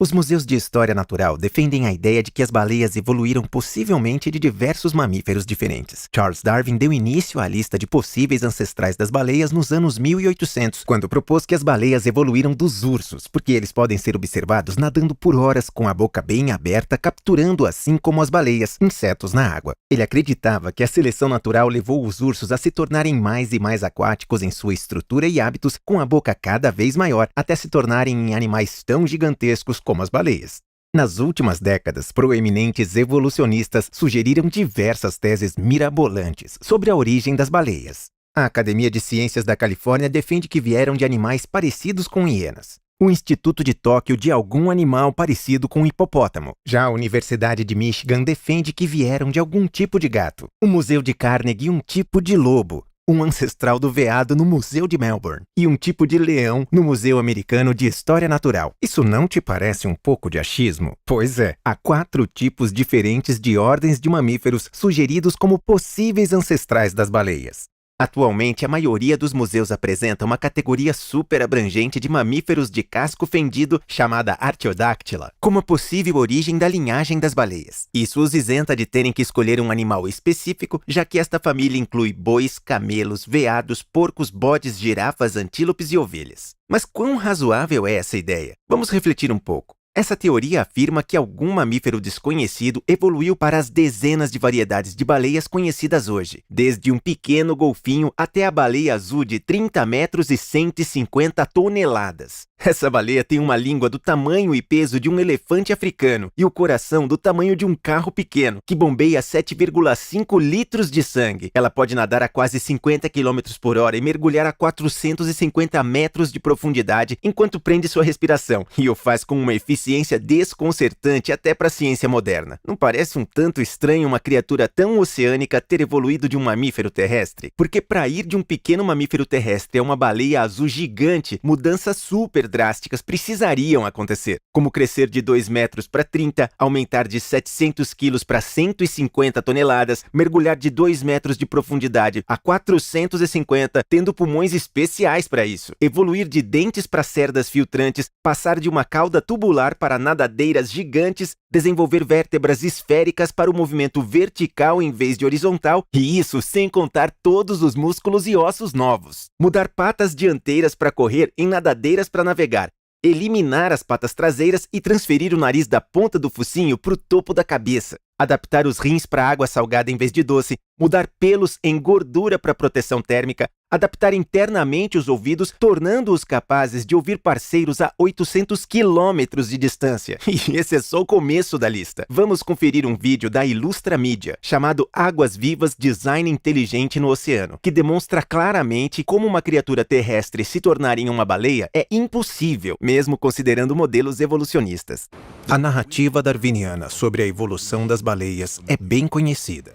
Os museus de história natural defendem a ideia de que as baleias evoluíram possivelmente de diversos mamíferos diferentes. Charles Darwin deu início à lista de possíveis ancestrais das baleias nos anos 1800, quando propôs que as baleias evoluíram dos ursos, porque eles podem ser observados nadando por horas com a boca bem aberta, capturando, assim como as baleias, insetos na água. Ele acreditava que a seleção natural levou os ursos a se tornarem mais e mais aquáticos em sua estrutura e hábitos, com a boca cada vez maior, até se tornarem animais tão gigantescos como as baleias. Nas últimas décadas, proeminentes evolucionistas sugeriram diversas teses mirabolantes sobre a origem das baleias. A Academia de Ciências da Califórnia defende que vieram de animais parecidos com hienas. O Instituto de Tóquio de algum animal parecido com um hipopótamo. Já a Universidade de Michigan defende que vieram de algum tipo de gato. O Museu de Carnegie um tipo de lobo. Um ancestral do veado no Museu de Melbourne e um tipo de leão no Museu Americano de História Natural. Isso não te parece um pouco de achismo? Pois é, há 4 tipos diferentes de ordens de mamíferos sugeridos como possíveis ancestrais das baleias. Atualmente, a maioria dos museus apresenta uma categoria super abrangente de mamíferos de casco fendido chamada Artiodactyla, como a possível origem da linhagem das baleias. Isso os isenta de terem que escolher um animal específico, já que esta família inclui bois, camelos, veados, porcos, bodes, girafas, antílopes e ovelhas. Mas quão razoável é essa ideia? Vamos refletir um pouco. Essa teoria afirma que algum mamífero desconhecido evoluiu para as dezenas de variedades de baleias conhecidas hoje, desde um pequeno golfinho até a baleia azul de 30 metros e 150 toneladas. Essa baleia tem uma língua do tamanho e peso de um elefante africano e o coração do tamanho de um carro pequeno, que bombeia 7,5 litros de sangue. Ela pode nadar a quase 50 km por hora e mergulhar a 450 metros de profundidade enquanto prende sua respiração, e o faz com uma eficiência desconcertante até para a ciência moderna. Não parece um tanto estranho uma criatura tão oceânica ter evoluído de um mamífero terrestre? Porque para ir de um pequeno mamífero terrestre a uma baleia azul gigante, mudanças super drásticas precisariam acontecer, como crescer de 2 metros para 30, aumentar de 700 quilos para 150 toneladas, mergulhar de 2 metros de profundidade a 450, tendo pulmões especiais para isso, evoluir de dentes para cerdas filtrantes, passar de uma cauda tubular para nadadeiras gigantes, desenvolver vértebras esféricas para o movimento vertical em vez de horizontal, e isso sem contar todos os músculos e ossos novos. Mudar patas dianteiras para correr em nadadeiras para navegar, eliminar as patas traseiras e transferir o nariz da ponta do focinho para o topo da cabeça. Adaptar os rins para água salgada em vez de doce, mudar pelos em gordura para proteção térmica, adaptar internamente os ouvidos, tornando-os capazes de ouvir parceiros a 800 quilômetros de distância. E esse é só o começo da lista. Vamos conferir um vídeo da Ilustra Mídia, chamado Águas Vivas Design Inteligente no Oceano, que demonstra claramente como uma criatura terrestre se tornar em uma baleia é impossível, mesmo considerando modelos evolucionistas. A narrativa darwiniana sobre a evolução das baleias é bem conhecida.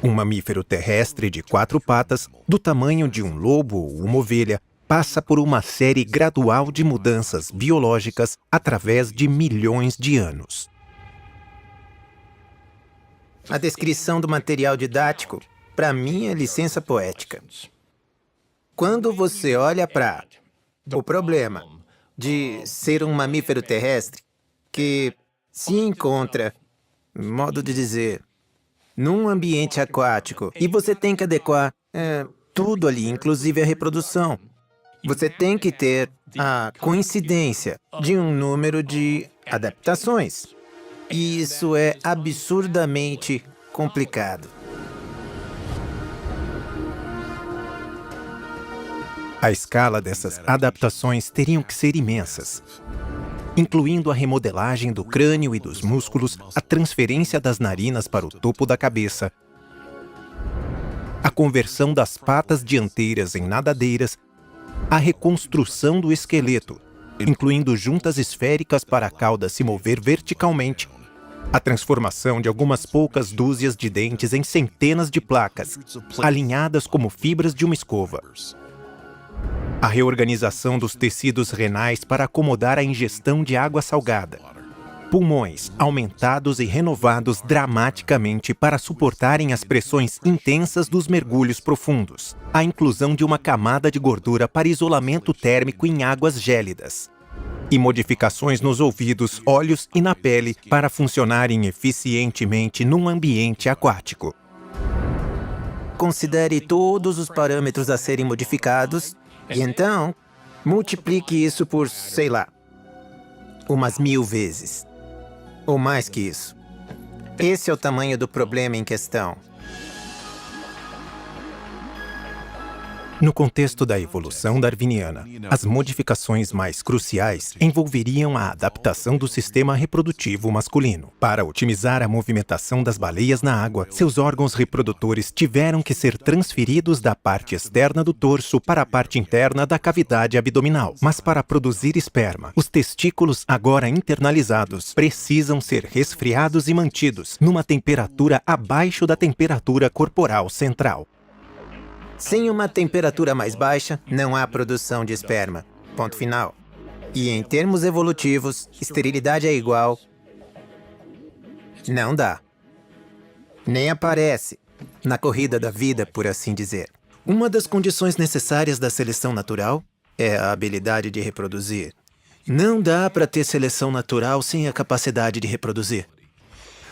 Um mamífero terrestre de 4 patas, do tamanho de um lobo ou uma ovelha, passa por uma série gradual de mudanças biológicas através de milhões de anos. A descrição do material didático, para mim, é licença poética. Quando você olha para o problema de ser um mamífero terrestre que se encontra, modo de dizer, num ambiente aquático, e você tem que adequar tudo ali, inclusive a reprodução. Você tem que ter a coincidência de um número de adaptações. E isso é absurdamente complicado. A escala dessas adaptações teriam que ser imensas, incluindo a remodelagem do crânio e dos músculos, a transferência das narinas para o topo da cabeça, a conversão das patas dianteiras em nadadeiras, a reconstrução do esqueleto, incluindo juntas esféricas para a cauda se mover verticalmente, a transformação de algumas poucas dúzias de dentes em centenas de placas, alinhadas como fibras de uma escova. A reorganização dos tecidos renais para acomodar a ingestão de água salgada. Pulmões aumentados e renovados dramaticamente para suportarem as pressões intensas dos mergulhos profundos. A inclusão de uma camada de gordura para isolamento térmico em águas gélidas. e modificações nos ouvidos, olhos e na pele para funcionarem eficientemente num ambiente aquático. Considere todos os parâmetros a serem modificados e então multiplique isso por, sei lá, umas 1000 vezes. Ou mais que isso. Esse é o tamanho do problema em questão. No contexto da evolução darwiniana, as modificações mais cruciais envolveriam a adaptação do sistema reprodutivo masculino. Para otimizar a movimentação das baleias na água, seus órgãos reprodutores tiveram que ser transferidos da parte externa do torso para a parte interna da cavidade abdominal. Mas para produzir esperma, os testículos, agora internalizados, precisam ser resfriados e mantidos numa temperatura abaixo da temperatura corporal central. Sem uma temperatura mais baixa, não há produção de esperma. Ponto final. E em termos evolutivos, esterilidade é igual. Não dá. Nem aparece na corrida da vida, por assim dizer. Uma das condições necessárias da seleção natural é a habilidade de reproduzir. Não dá para ter seleção natural sem a capacidade de reproduzir.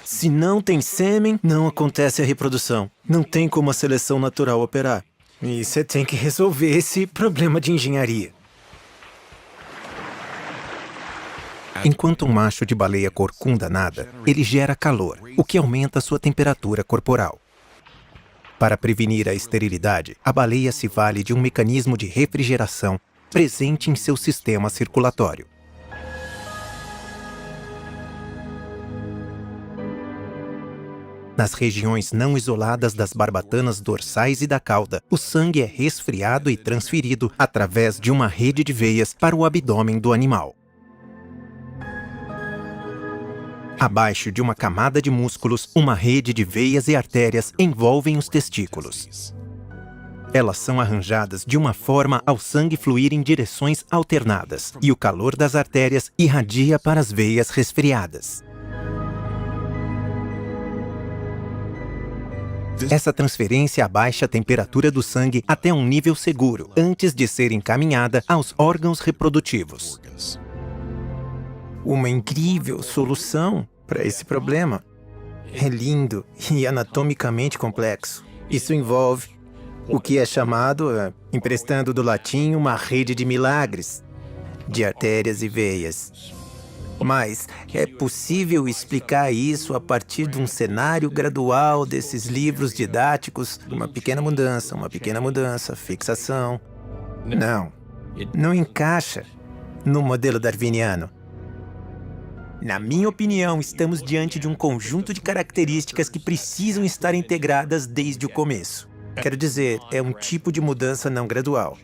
Se não tem sêmen, não acontece a reprodução. Não tem como a seleção natural operar. E você tem que resolver esse problema de engenharia. Enquanto um macho de baleia corcunda nada, ele gera calor, o que aumenta sua temperatura corporal. Para prevenir a esterilidade, a baleia se vale de um mecanismo de refrigeração presente em seu sistema circulatório. Nas regiões não isoladas das barbatanas dorsais e da cauda, o sangue é resfriado e transferido através de uma rede de veias para o abdômen do animal. Abaixo de uma camada de músculos, uma rede de veias e artérias envolvem os testículos. Elas são arranjadas de uma forma ao sangue fluir em direções alternadas, e o calor das artérias irradia para as veias resfriadas. Essa transferência abaixa a temperatura do sangue até um nível seguro, antes de ser encaminhada aos órgãos reprodutivos. Uma incrível solução para esse problema. É lindo e anatomicamente complexo. Isso envolve o que é chamado, emprestando do latim, uma rede de milagres, de artérias e veias. Mas é possível explicar isso a partir de um cenário gradual desses livros didáticos, uma pequena mudança, fixação. Não encaixa no modelo darwiniano. Na minha opinião, estamos diante de um conjunto de características que precisam estar integradas desde o começo. Quero dizer, é um tipo de mudança não gradual.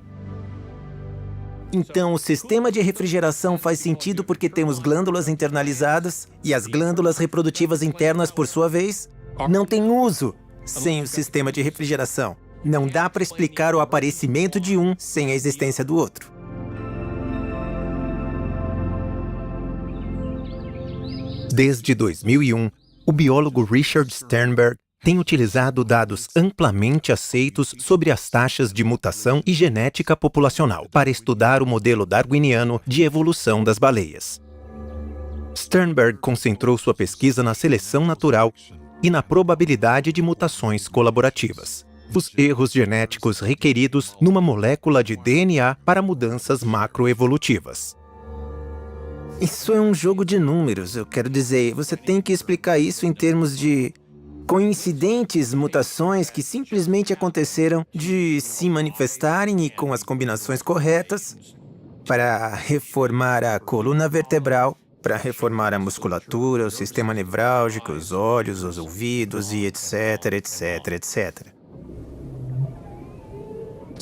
Então, o sistema de refrigeração faz sentido porque temos glândulas internalizadas e as glândulas reprodutivas internas, por sua vez, não têm uso sem o sistema de refrigeração. Não dá para explicar o aparecimento de um sem a existência do outro. Desde 2001, o biólogo Richard Sternberg tem utilizado dados amplamente aceitos sobre as taxas de mutação e genética populacional para estudar o modelo darwiniano de evolução das baleias. Sternberg concentrou sua pesquisa na seleção natural e na probabilidade de mutações colaborativas, os erros genéticos requeridos numa molécula de DNA para mudanças macroevolutivas. Isso é um jogo de números, eu quero dizer, você tem que explicar isso em termos de coincidentes mutações que simplesmente aconteceram de se manifestarem e com as combinações corretas para reformar a coluna vertebral, para reformar a musculatura, o sistema nevrálgico, os olhos, os ouvidos e etc, etc, etc.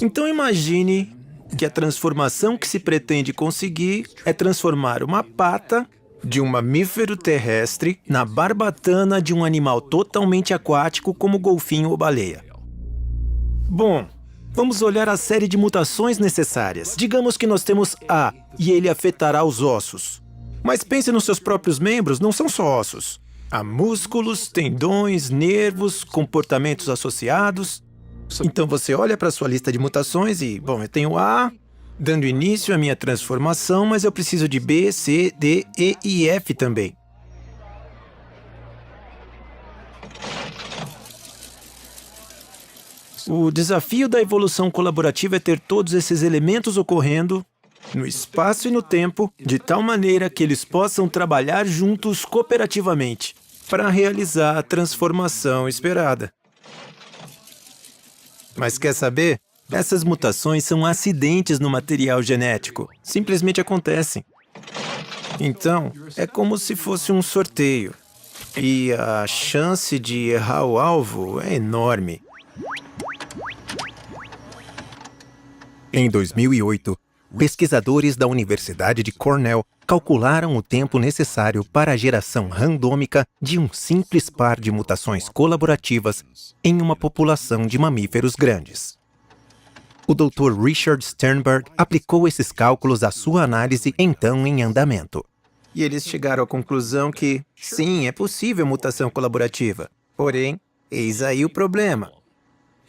Então imagine que a transformação que se pretende conseguir é transformar uma pata de um mamífero terrestre na barbatana de um animal totalmente aquático como golfinho ou baleia. Bom, vamos olhar a série de mutações necessárias. Digamos que nós temos A e ele afetará os ossos. Mas pense nos seus próprios membros, não são só ossos. Há músculos, tendões, nervos, comportamentos associados. Então você olha para sua lista de mutações e, bom, eu tenho A, dando início à minha transformação, mas eu preciso de B, C, D, E e F também. O desafio da evolução colaborativa é ter todos esses elementos ocorrendo no espaço e no tempo, de tal maneira que eles possam trabalhar juntos cooperativamente para realizar a transformação esperada. Mas quer saber? Essas mutações são acidentes no material genético. Simplesmente acontecem. Então, é como se fosse um sorteio. E a chance de errar o alvo é enorme. Em 2008, pesquisadores da Universidade de Cornell calcularam o tempo necessário para a geração randômica de um simples par de mutações colaborativas em uma população de mamíferos grandes. O Dr. Richard Sternberg aplicou esses cálculos à sua análise então em andamento. E eles chegaram à conclusão que, sim, é possível mutação colaborativa. Porém, eis aí o problema.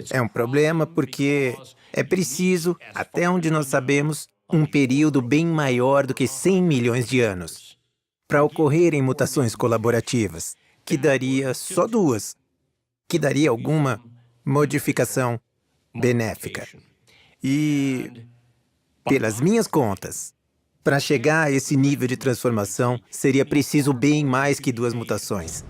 É um problema porque é preciso, até onde nós sabemos, um período bem maior do que 100 milhões de anos para ocorrerem mutações colaborativas, que daria só duas, que daria alguma modificação benéfica. E, pelas minhas contas, para chegar a esse nível de transformação, seria preciso bem mais que duas mutações.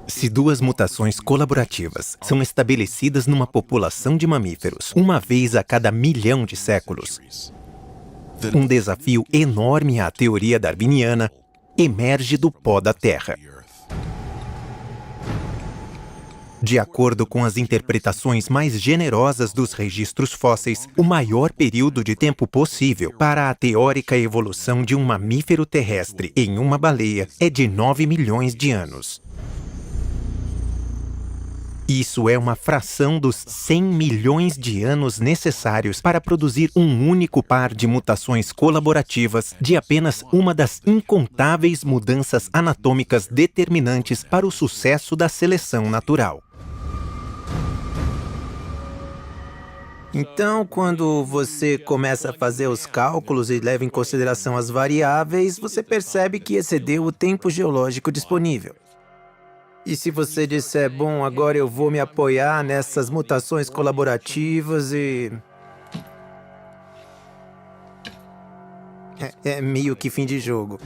Se duas mutações colaborativas são estabelecidas numa população de mamíferos uma vez a cada 1.000.000 de séculos, um desafio enorme à teoria darwiniana emerge do pó da Terra. De acordo com as interpretações mais generosas dos registros fósseis, o maior período de tempo possível para a teórica evolução de um mamífero terrestre em uma baleia é de 9 milhões de anos. Isso é uma fração dos 100 milhões de anos necessários para produzir um único par de mutações colaborativas de apenas uma das incontáveis mudanças anatômicas determinantes para o sucesso da seleção natural. Então, quando você começa a fazer os cálculos e leva em consideração as variáveis, você percebe que excedeu o tempo geológico disponível. E se você disser, bom, agora eu vou me apoiar nessas mutações colaborativas e... É meio que fim de jogo.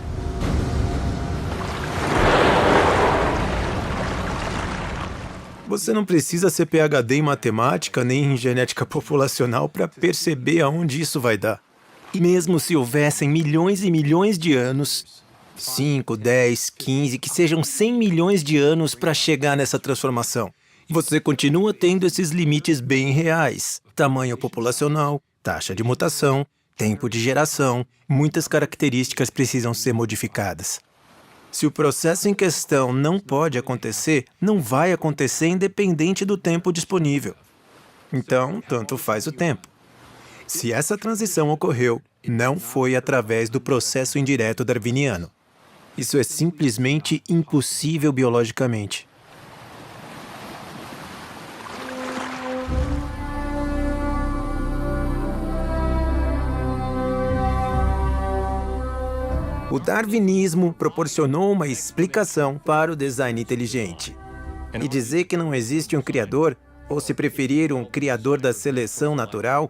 Você não precisa ser PhD em matemática nem em genética populacional para perceber aonde isso vai dar. E mesmo se houvessem milhões e milhões de anos, 5, 10, 15, que sejam 100 milhões de anos para chegar nessa transformação, você continua tendo esses limites bem reais. Tamanho populacional, taxa de mutação, tempo de geração, muitas características precisam ser modificadas. Se o processo em questão não pode acontecer, não vai acontecer independente do tempo disponível. Então, tanto faz o tempo. Se essa transição ocorreu, não foi através do processo indireto darwiniano. Isso é simplesmente impossível biologicamente. O darwinismo proporcionou uma explicação para o design inteligente. E dizer que não existe um criador, ou se preferir, um criador da seleção natural,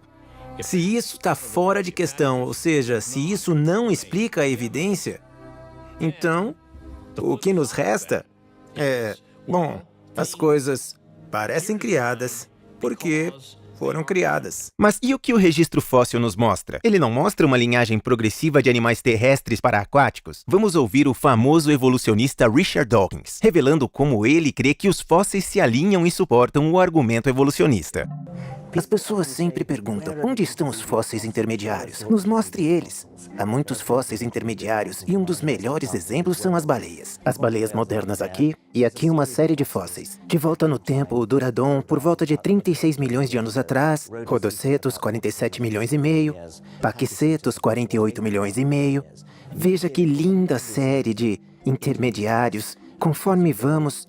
se isso está fora de questão, ou seja, se isso não explica a evidência, então, o que nos resta é, bom, as coisas parecem criadas porque foram criadas. Mas e o que o registro fóssil nos mostra? Ele não mostra uma linhagem progressiva de animais terrestres para aquáticos? Vamos ouvir o famoso evolucionista Richard Dawkins, revelando como ele crê que os fósseis se alinham e suportam o argumento evolucionista. As pessoas sempre perguntam, onde estão os fósseis intermediários? Nos mostre eles. Há muitos fósseis intermediários e um dos melhores exemplos são as baleias. As baleias modernas aqui e aqui uma série de fósseis. De volta no tempo, o Duradon, por volta de 36 milhões de anos atrás, Rodocetus, 47 milhões e meio, Paquicetus, 48 milhões e meio. Veja que linda série de intermediários Conforme vamos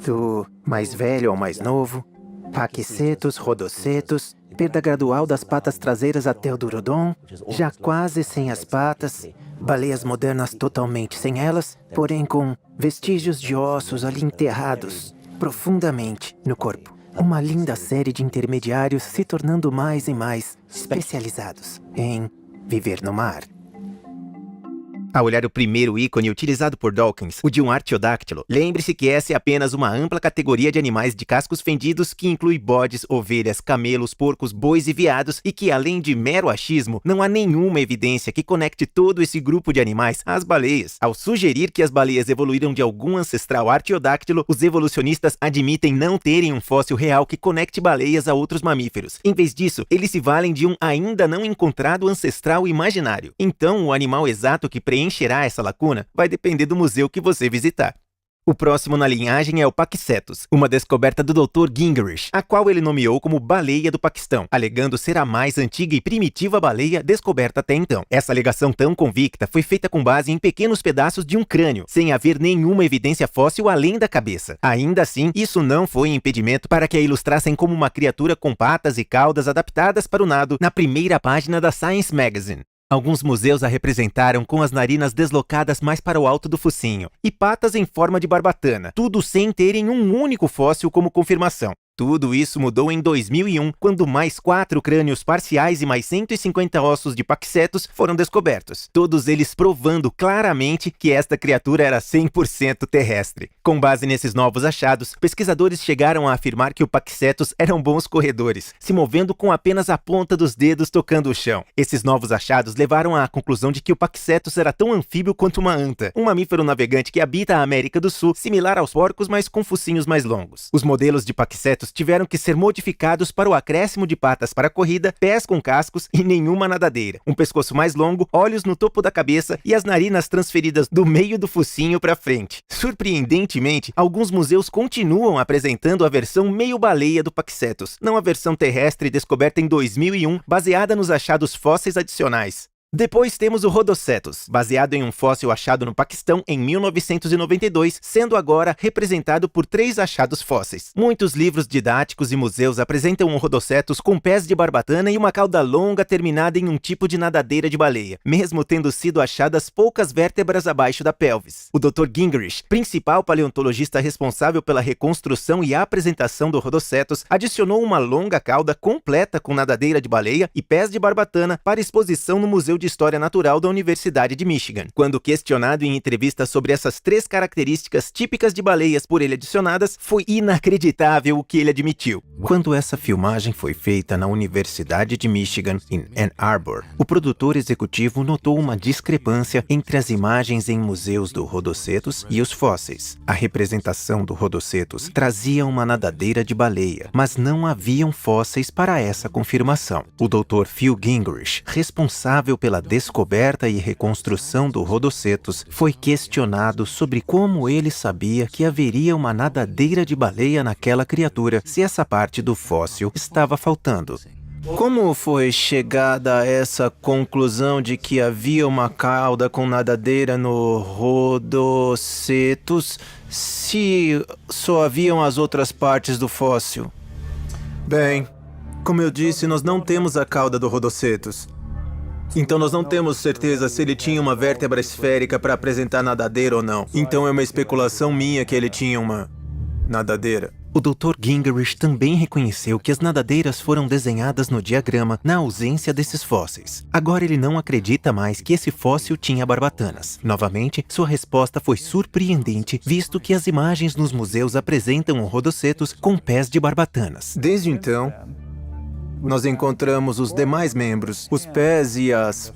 do mais velho ao mais novo, paquicetos, rodocetos, perda gradual das patas traseiras até o durodon, já quase sem as patas, baleias modernas totalmente sem elas, porém com vestígios de ossos ali enterrados profundamente no corpo. Uma linda série de intermediários se tornando mais e mais especializados em viver no mar. Ao olhar o primeiro ícone utilizado por Dawkins, o de um artiodáctilo, lembre-se que essa é apenas uma ampla categoria de animais de cascos fendidos que inclui bodes, ovelhas, camelos, porcos, bois e veados e que, além de mero achismo, não há nenhuma evidência que conecte todo esse grupo de animais às baleias. Ao sugerir que as baleias evoluíram de algum ancestral artiodáctilo, os evolucionistas admitem não terem um fóssil real que conecte baleias a outros mamíferos. Em vez disso, eles se valem de um ainda não encontrado ancestral imaginário. Então, o animal exato que preencherá essa lacuna vai depender do museu que você visitar. O próximo na linhagem é o Paquicetus, uma descoberta do Dr. Gingerich, a qual ele nomeou como baleia do Paquistão, alegando ser a mais antiga e primitiva baleia descoberta até então. Essa alegação tão convicta foi feita com base em pequenos pedaços de um crânio, sem haver nenhuma evidência fóssil além da cabeça. Ainda assim, isso não foi impedimento para que a ilustrassem como uma criatura com patas e caudas adaptadas para o nado na primeira página da Science Magazine. Alguns museus a representaram com as narinas deslocadas mais para o alto do focinho e patas em forma de barbatana, tudo sem terem um único fóssil como confirmação. Tudo isso mudou em 2001, quando mais 4 crânios parciais e mais 150 ossos de Paquicetus foram descobertos, todos eles provando claramente que esta criatura era 100% terrestre. Com base nesses novos achados, pesquisadores chegaram a afirmar que o Paquicetus eram bons corredores, se movendo com apenas a ponta dos dedos tocando o chão. Esses novos achados levaram à conclusão de que o Paquicetus era tão anfíbio quanto uma anta, um mamífero navegante que habita a América do Sul, similar aos porcos, mas com focinhos mais longos. Os modelos de Paquicetus tiveram que ser modificados para o acréscimo de patas para corrida, pés com cascos e nenhuma nadadeira, um pescoço mais longo, olhos no topo da cabeça e as narinas transferidas do meio do focinho para frente. Surpreendentemente, alguns museus continuam apresentando a versão meio baleia do Paquicetus, não a versão terrestre descoberta em 2001, baseada nos achados fósseis adicionais. Depois temos o Rhodocetus, baseado em um fóssil achado no Paquistão em 1992, sendo agora representado por 3 achados fósseis. Muitos livros didáticos e museus apresentam o Rhodocetus com pés de barbatana e uma cauda longa terminada em um tipo de nadadeira de baleia, mesmo tendo sido achadas poucas vértebras abaixo da pelvis. O Dr. Gingerich, principal paleontologista responsável pela reconstrução e apresentação do Rhodocetus, adicionou uma longa cauda completa com nadadeira de baleia e pés de barbatana para exposição no Museu de História Natural da Universidade de Michigan. Quando questionado em entrevista sobre essas 3 características típicas de baleias por ele adicionadas, foi inacreditável o que ele admitiu. Quando essa filmagem foi feita na Universidade de Michigan, em Ann Arbor, o produtor executivo notou uma discrepância entre as imagens em museus do Rhodocetus e os fósseis. A representação do Rhodocetus trazia uma nadadeira de baleia, mas não haviam fósseis para essa confirmação. O Dr. Phil Gingerich, responsável pela descoberta e reconstrução do Rhodocetus, foi questionado sobre como ele sabia que haveria uma nadadeira de baleia naquela criatura se essa parte do fóssil estava faltando. Como foi chegada a essa conclusão de que havia uma cauda com nadadeira no Rhodocetus se só haviam as outras partes do fóssil? Bem, como eu disse, nós não temos a cauda do Rhodocetus. Então nós não temos certeza se ele tinha uma vértebra esférica para apresentar nadadeira ou não. Então é uma especulação minha que ele tinha uma nadadeira. O Dr. Gingerich também reconheceu que as nadadeiras foram desenhadas no diagrama na ausência desses fósseis. Agora ele não acredita mais que esse fóssil tinha barbatanas. Novamente, sua resposta foi surpreendente, visto que as imagens nos museus apresentam o Rhodocetus com pés de barbatanas. Desde então, nós encontramos os demais membros, os pés e as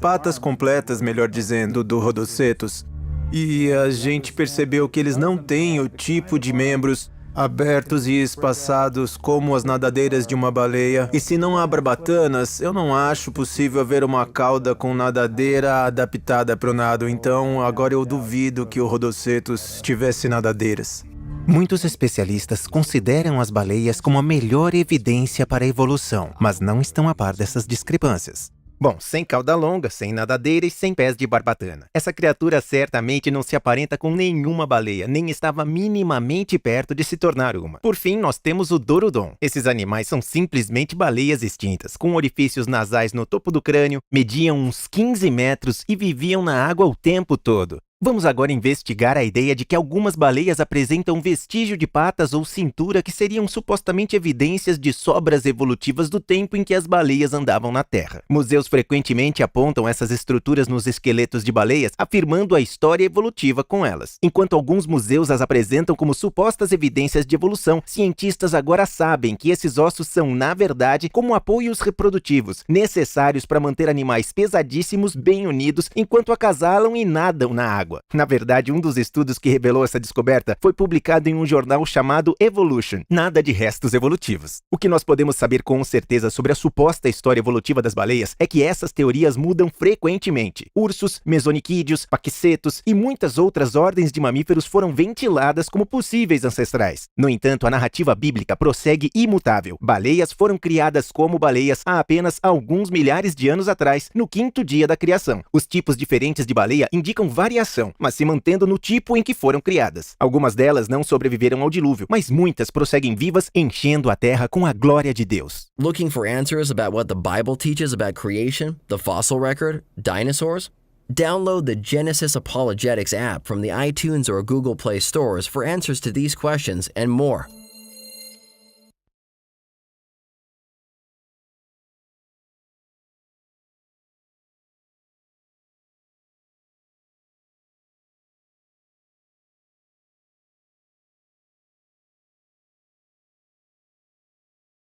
patas completas, melhor dizendo, do Rhodocetus. E a gente percebeu que eles não têm o tipo de membros abertos e espaçados como as nadadeiras de uma baleia. E se não há barbatanas, eu não acho possível haver uma cauda com nadadeira adaptada para o nado. Então, agora eu duvido que o Rhodocetus tivesse nadadeiras. Muitos especialistas consideram as baleias como a melhor evidência para a evolução, mas não estão a par dessas discrepâncias. Bom, sem cauda longa, sem nadadeira e sem pés de barbatana. Essa criatura certamente não se aparenta com nenhuma baleia, nem estava minimamente perto de se tornar uma. Por fim, nós temos o Dorodon. Esses animais são simplesmente baleias extintas, com orifícios nasais no topo do crânio, mediam uns 15 metros e viviam na água o tempo todo. Vamos agora investigar a ideia de que algumas baleias apresentam vestígio de patas ou cintura que seriam supostamente evidências de sobras evolutivas do tempo em que as baleias andavam na Terra. Museus frequentemente apontam essas estruturas nos esqueletos de baleias, afirmando a história evolutiva com elas. Enquanto alguns museus as apresentam como supostas evidências de evolução, cientistas agora sabem que esses ossos são, na verdade, como apoios reprodutivos, necessários para manter animais pesadíssimos bem unidos enquanto acasalam e nadam na água. Na verdade, um dos estudos que revelou essa descoberta foi publicado em um jornal chamado Evolution. Nada de restos evolutivos. O que nós podemos saber com certeza sobre a suposta história evolutiva das baleias é que essas teorias mudam frequentemente. Ursos, mesoniquídeos, paquicetos e muitas outras ordens de mamíferos foram ventiladas como possíveis ancestrais. No entanto, a narrativa bíblica prossegue imutável. Baleias foram criadas como baleias há apenas alguns milhares de anos atrás, no 5º dia da criação. Os tipos diferentes de baleia indicam variação, mas se mantendo no tipo em que foram criadas. Algumas delas não sobreviveram ao dilúvio, mas muitas prosseguem vivas, enchendo a terra com a glória de Deus. Looking for answers about what the Bible teaches about creation, the fossil record, dinosaurs? Download the Genesis Apologetics app from the iTunes or Google Play stores for answers to these questions and more.